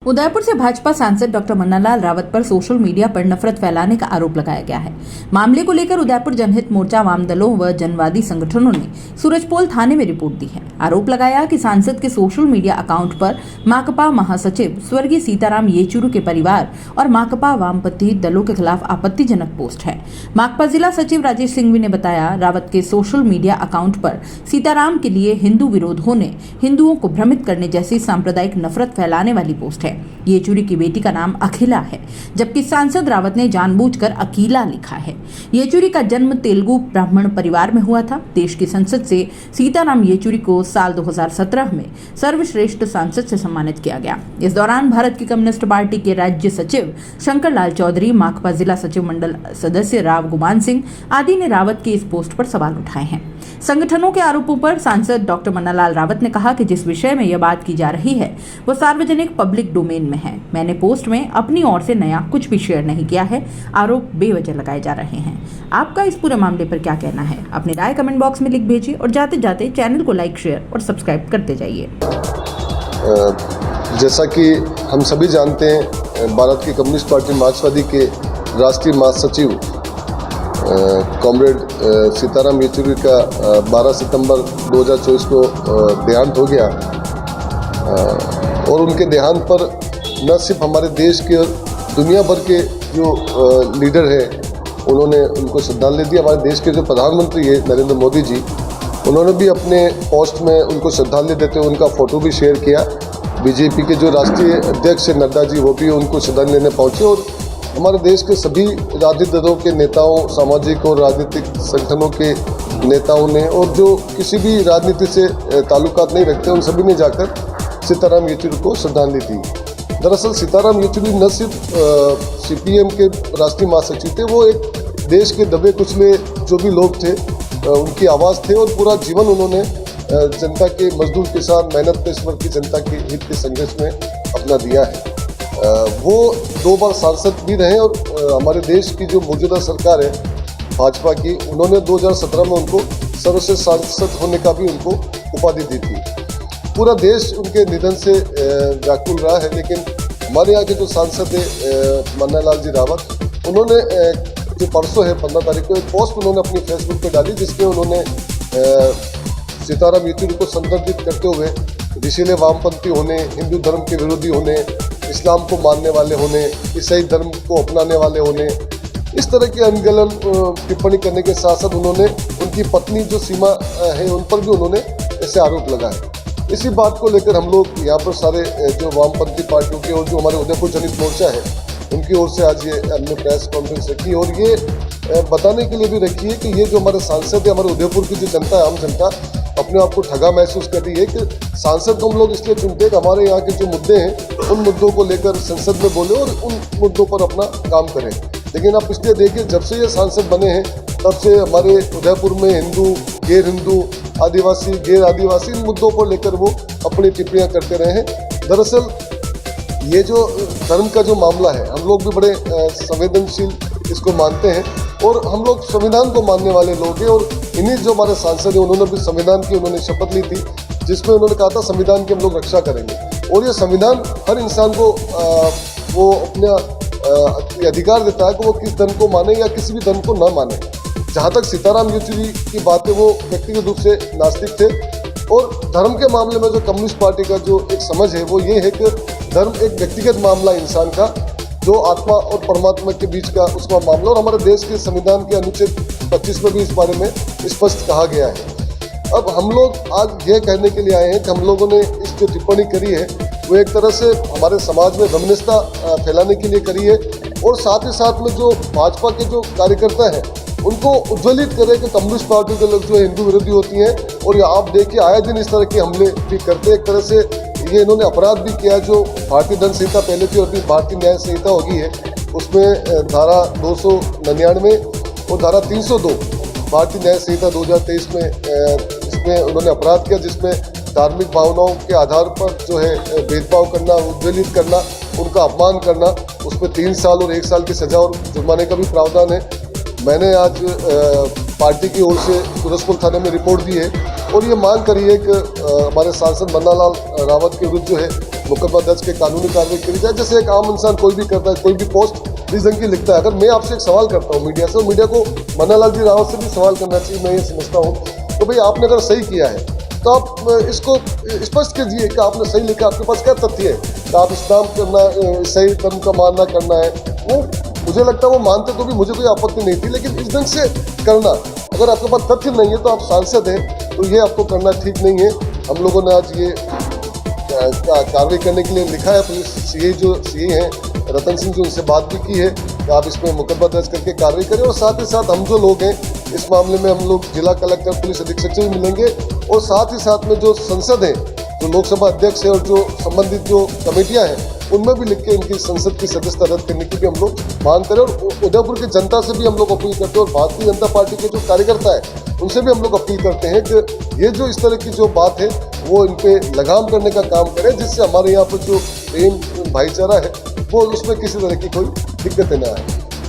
उदयपुर से भाजपा सांसद डॉक्टर मन्नालाल रावत पर सोशल मीडिया पर नफरत फैलाने का आरोप लगाया गया है। मामले को लेकर उदयपुर जनहित मोर्चा वाम दलों व जनवादी संगठनों ने सूरजपोल थाने में रिपोर्ट दी है। आरोप लगाया कि सांसद के सोशल मीडिया अकाउंट पर माकपा महासचिव स्वर्गीय सीताराम येचुरी के परिवार और माकपा वामपंथी दलों के खिलाफ आपत्तिजनक पोस्ट है। माकपा जिला सचिव राजेश सिंघवी ने बताया, रावत के सोशल मीडिया अकाउंट पर सीताराम के लिए हिंदू विरोध होने, हिंदुओं को भ्रमित करने जैसी सांप्रदायिक नफरत फैलाने वाली पोस्ट है। येचुरी की बेटी का नाम अखिला है, जबकि सांसद रावत ने जानबूझकर अकीला लिखा है। येचुरी का जन्म तेलुगु ब्राह्मण परिवार में हुआ था। देश की संसद से सीताराम येचुरी को साल 2017 में सर्वश्रेष्ठ सांसद से सम्मानित किया गया। इस दौरान भारत की कम्युनिस्ट पार्टी के राज्य सचिव शंकर लाल चौधरी, माकपा जिला सचिव मंडल सदस्य राव गुमान सिंह आदि ने रावत की इस पोस्ट पर सवाल उठाए हैं। संगठनों के आरोपों पर सांसद डॉक्टर मन्नालाल रावत ने कहा कि जिस विषय में यह बात की जा रही है वो सार्वजनिक पब्लिक डोमेन में है। मैंने पोस्ट में अपनी ओर से नया कुछ भी शेयर नहीं किया है। आरोप बेवजह लगाए जा रहे हैं। आपका इस पूरे मामले पर क्या कहना है? अपनी राय कमेंट बॉक्स में लिख भेजिए और जाते जाते चैनल को लाइक, शेयर और सब्सक्राइब करते जाइए। जैसा कि हम सभी जानते हैं, भारत की कम्युनिस्ट पार्टी मार्क्सवादी के राष्ट्रीय महासचिव कॉमरेड सीताराम येचुरी का 12 सितंबर 2024 को देहांत हो गया। और उनके देहांत पर न सिर्फ हमारे देश के और दुनिया भर के जो लीडर हैं उन्होंने उनको श्रद्धांजलि दी। हमारे देश के जो प्रधानमंत्री है नरेंद्र मोदी जी, उन्होंने भी अपने पोस्ट में उनको श्रद्धांजलि देते हुए उनका फ़ोटो भी शेयर किया। बीजेपी के जो राष्ट्रीय अध्यक्ष नड्डा जी, वो भी उनको श्रद्धांजलि देने पहुँचे। और हमारे देश के सभी राजनीतिक दलों के नेताओं, सामाजिक और राजनीतिक संगठनों के नेताओं ने और जो किसी भी राजनीति से ताल्लुकात नहीं रखते, उन सभी ने जाकर सीताराम येचुरी को श्रद्धांजलि दी। दरअसल सीताराम येचुरी न सिर्फ सीपीएम के राष्ट्रीय महासचिव थे, वो एक देश के दबे कुचले जो भी लोग थे उनकी आवाज़ थे। और पूरा जीवन उन्होंने जनता के, मजदूर किसान, मेहनत पेश वर्ग की जनता के हित के संघर्ष में अपना दिया है। वो 2 बार सांसद भी रहे। और हमारे देश की जो मौजूदा सरकार है भाजपा की, उन्होंने 2017 में उनको सर्वश्रेष्ठ सांसद होने का भी उनको उपाधि दी थी। पूरा देश उनके निधन से व्याकुल रहा है। लेकिन हमारे यहाँ के जो सांसद है मन्नालाल जी रावत, उन्होंने जो परसों है 15 तारीख को एक पोस्ट उन्होंने अपनी फेसबुक पे डाली, जिसमें उन्होंने सीताराम येचुरी को संदर्भित करते हुए ऋषिले वामपंथी होने, हिंदू धर्म के विरोधी होने, इस्लाम को मानने वाले होने, ईसाई धर्म को अपनाने वाले होने, इस तरह की अनगलन टिप्पणी करने के साथ साथ उन्होंने उनकी पत्नी जो सीमा है उन पर भी उन्होंने ऐसे आरोप लगाए। इसी बात को लेकर हम लोग यहाँ पर सारे जो वामपंथी पार्टियों के और जो हमारे उदयपुर जनहित मोर्चा है उनकी ओर से आज ये हमने प्रेस कॉन्फ्रेंस रखी और ये बताने के लिए भी रखी है कि ये जो हमारे सांसद है, हमारे उदयपुर की जो जनता है, आम जनता अपने आप को ठगा महसूस कर रही है कि सांसद को हम लोग इसलिए चुनते हैं कि हमारे यहाँ के जो मुद्दे हैं उन मुद्दों को लेकर संसद में बोले और उन मुद्दों पर अपना काम करें। लेकिन आप इसलिए देखिए, जब से ये सांसद बने हैं तब से हमारे उदयपुर में हिंदू, गैर हिंदू, आदिवासी, गैर आदिवासी, इन मुद्दों को लेकर वो अपनी टिप्पणियाँ करते रहे हैं। दरअसल ये जो धर्म का जो मामला है, हम लोग भी बड़े संवेदनशील इसको मानते हैं और हम लोग संविधान को मानने वाले लोग हैं। और इन्हीं जो हमारे सांसद हैं उन्होंने भी संविधान की उन्होंने शपथ ली थी, जिसमें उन्होंने कहा था संविधान की हम लोग रक्षा करेंगे। और ये संविधान हर इंसान को वो अपना अधिकार देता है कि वो किस धर्म को माने या किसी भी धर्म को ना माने। जहाँ तक सीताराम येचुरी की बात है, वो व्यक्तिगत रूप से नास्तिक थे। और धर्म के मामले में जो कम्युनिस्ट पार्टी का जो एक समझ है वो ये है कि धर्म एक व्यक्तिगत मामला इंसान का, जो आत्मा और परमात्मा के बीच का उसका मामला। और हमारे देश के संविधान के अनुच्छेद 25 में भी इस बारे में स्पष्ट कहा गया है। अब हम लोग आज ये कहने के लिए आए हैं कि हम लोगों ने इस जो टिप्पणी करी है वो एक तरह से हमारे समाज में वैमनस्यता फैलाने के लिए करी है। और साथ ही साथ में जो भाजपा के जो कार्यकर्ता हैं उनको उज्ज्वलित करें कि कम्युनिस्ट पार्टी के लोग जो हिंदू विरोधी होती हैं। और आप देखिए आए दिन इस तरह के हमले भी करते हैं। एक तरह से ये इन्होंने अपराध भी किया, जो भारतीय दंड संहिता पहले थी और भी भारतीय न्याय संहिता होगी है, उसमें धारा 299 और धारा 302 भारतीय न्याय संहिता 2023 में इसमें उन्होंने अपराध किया, जिसमें धार्मिक भावनाओं के आधार पर जो है भेदभाव करना, उद्वेलित करना, उनका अपमान करना, उसमें 3 साल और 1 साल की सजा और जुर्माने का भी प्रावधान है। मैंने आज पार्टी की ओर से सूरजपोल थाने में रिपोर्ट दी है और ये मांग करी है कि हमारे सांसद मन्नालाल रावत के विरुद्ध जो है मुकदमा दर्ज के कानूनी कार्रवाई करी जाए। जैसे एक आम इंसान कोई भी करता है, कोई भी पोस्ट रीजन की लिखता है। अगर मैं आपसे एक सवाल करता हूँ मीडिया से, मीडिया को मन्नालाल जी रावत से भी सवाल करना चाहिए, मैं ये समझता हूँ। तो भाई आपने अगर सही किया है तो आप इसको स्पष्ट कीजिए कि आपने सही लिखा, आपके पास क्या तथ्य है कि आप इस्लाम करना, सही धर्म का मानना करना है। वो मुझे लगता है वो मानते तो भी मुझे कोई आपत्ति नहीं थी, लेकिन इस ढंग से करना, अगर आपके पास तथ्य नहीं है तो आप सांसद हैं तो ये आपको करना ठीक नहीं है। हम लोगों ने आज ये कार्रवाई करने के लिए लिखा है। पुलिस सीए हैं रतन सिंह जी, उनसे बात भी की है कि आप इसमें मुकदमा दर्ज करके कार्रवाई करें। और साथ ही साथ हम जो लोग हैं इस मामले में, हम लोग जिला कलेक्टर, पुलिस अधीक्षक से भी मिलेंगे और साथ ही साथ में जो संसद है, जो लोकसभा अध्यक्ष है और जो संबंधित जो कमेटियां हैं, उनमें भी लिख के इनकी संसद की सदस्यता रद्द करने की भी हम लोग मांग करें। और उदयपुर की जनता से भी हम लोग अपील करते हैं और भारतीय जनता पार्टी के जो कार्यकर्ता है उनसे भी हम लोग अपील करते हैं कि ये जो इस तरह की जो बात है वो इन पे लगाम करने का काम करें, जिससे हमारे यहाँ पर जो प्रेम भाईचारा है वो उसमें किसी तरह की कोई दिक्कतें ना आए।